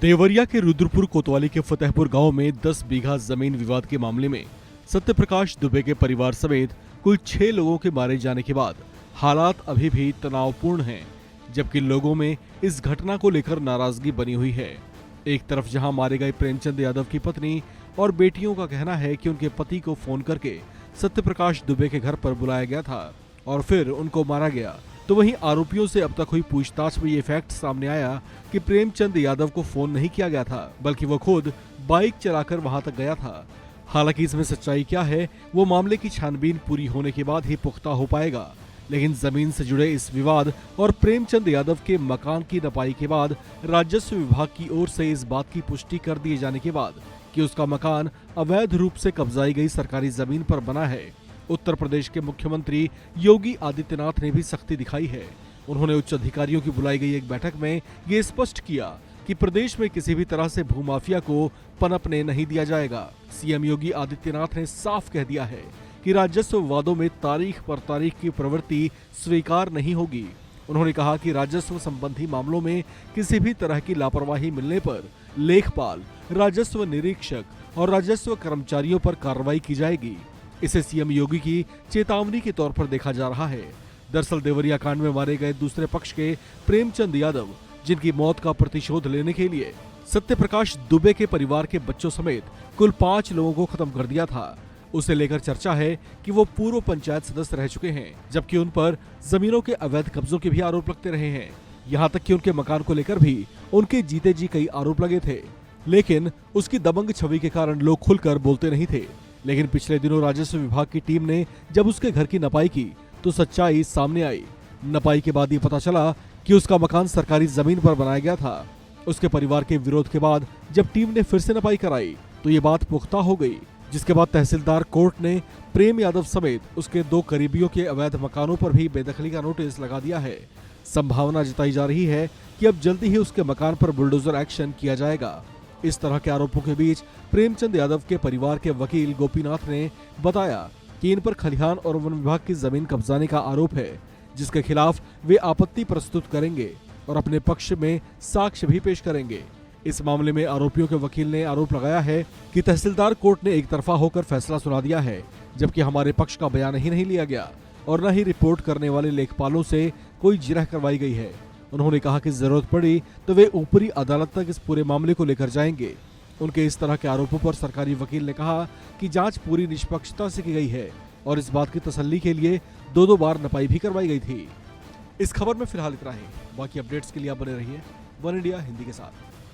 देवरिया के रुद्रपुर कोतवाली के फतेहपुर गांव में 10 बीघा जमीन विवाद के मामले में सत्यप्रकाश दुबे के परिवार समेत कुल 6 लोगों के मारे जाने के बाद हालात अभी भी तनावपूर्ण हैं, जबकि लोगों में इस घटना को लेकर नाराजगी बनी हुई है। एक तरफ जहां मारे गए प्रेमचंद यादव की पत्नी और बेटियों का कहना है कि उनके पति को फोन करके सत्यप्रकाश दुबे के घर पर बुलाया गया था और फिर उनको मारा गया, तो वहीं आरोपियों से अब तक हुई पूछताछ में ये फैक्ट सामने आया कि प्रेमचंद यादव को फोन नहीं किया गया था, बल्कि वो खुद बाइक चलाकर वहां तक गया था। हालांकि इसमें सच्चाई क्या है वो मामले की छानबीन पूरी होने के बाद ही पुख्ता हो पाएगा, लेकिन जमीन से जुड़े इस विवाद और प्रेमचंद यादव के मकान की नपाई के बाद राजस्व विभाग की ओर से इस बात की पुष्टि कर दिए जाने के बाद कि उसका मकान अवैध रूप से कब्जाई गई सरकारी जमीन पर बना है, उत्तर प्रदेश के मुख्यमंत्री योगी आदित्यनाथ ने भी सख्ती दिखाई है। उन्होंने उच्च अधिकारियों की बुलाई गई एक बैठक में ये स्पष्ट किया कि प्रदेश में किसी भी तरह से भूमाफिया को पनपने नहीं दिया जाएगा। सीएम योगी आदित्यनाथ ने साफ कह दिया है कि राजस्व विवादों में तारीख पर तारीख की प्रवृत्ति स्वीकार नहीं होगी। उन्होंने कहा कि राजस्व संबंधी मामलों में किसी भी तरह की लापरवाही मिलने पर लेखपाल, राजस्व निरीक्षक और राजस्व कर्मचारियों पर कार्रवाई की जाएगी। इसे सीएम योगी की चेतावनी के तौर पर देखा जा रहा है। दरअसल देवरिया कांड में मारे गए दूसरे पक्ष के प्रेमचंद यादव, जिनकी मौत का प्रतिशोध लेने के लिए सत्यप्रकाश दुबे के परिवार के बच्चों समेत कुल 5 लोगों को खत्म कर दिया था, उसे लेकर चर्चा है कि वो पूर्व पंचायत सदस्य रह चुके हैं, जबकि उन पर जमीनों के अवैध कब्जों के भी आरोप लगते रहे हैं। यहाँ तक कि उनके मकान को लेकर भी उनके जीते जी कई आरोप लगे थे, लेकिन उसकी दबंग छवि के कारण लोग खुलकर बोलते नहीं थे। लेकिन पिछले दिनों राजस्व विभाग की टीम ने जब उसके घर की नपाई की तो सच्चाई सामने आई। नपाई के बाद ये पता चला कि उसका मकान सरकारी जमीन पर बनाया गया था। उसके परिवार के विरोध के बाद जब टीम ने फिर से नपाई कराई तो ये बात पुख्ता हो गई, जिसके बाद तहसीलदार कोर्ट ने प्रेम यादव समेत उसके 2 करीबियों के अवैध मकानों पर भी बेदखली का नोटिस लगा दिया है। संभावना जताई जा रही है कि अब जल्दी ही उसके मकान पर बुलडोजर एक्शन किया जाएगा। इस तरह के आरोपों के बीच प्रेमचंद यादव के परिवार के वकील गोपीनाथ ने बताया कि इन पर खलिहान और वन विभाग की जमीन कब्जाने का आरोप है, जिसके खिलाफ वे आपत्ति प्रस्तुत करेंगे और अपने पक्ष में साक्ष्य भी पेश करेंगे। इस मामले में आरोपियों के वकील ने आरोप लगाया है कि तहसीलदार कोर्ट ने एक तरफा होकर फैसला सुना दिया है, जबकि हमारे पक्ष का बयान ही नहीं लिया गया और न ही रिपोर्ट करने वाले लेखपालों से कोई जिरह करवाई गई है। उन्होंने कहा कि जरूरत पड़ी तो वे ऊपरी अदालत तक इस पूरे मामले को लेकर जाएंगे। उनके इस तरह के आरोपों पर सरकारी वकील ने कहा कि जांच पूरी निष्पक्षता से की गई है और इस बात की तसल्ली के लिए 2 बार नपाई भी करवाई गई थी। इस खबर में फिलहाल इतना ही। बाकी अपडेट्स के लिए आप बने रहिए वन इंडिया हिंदी के साथ।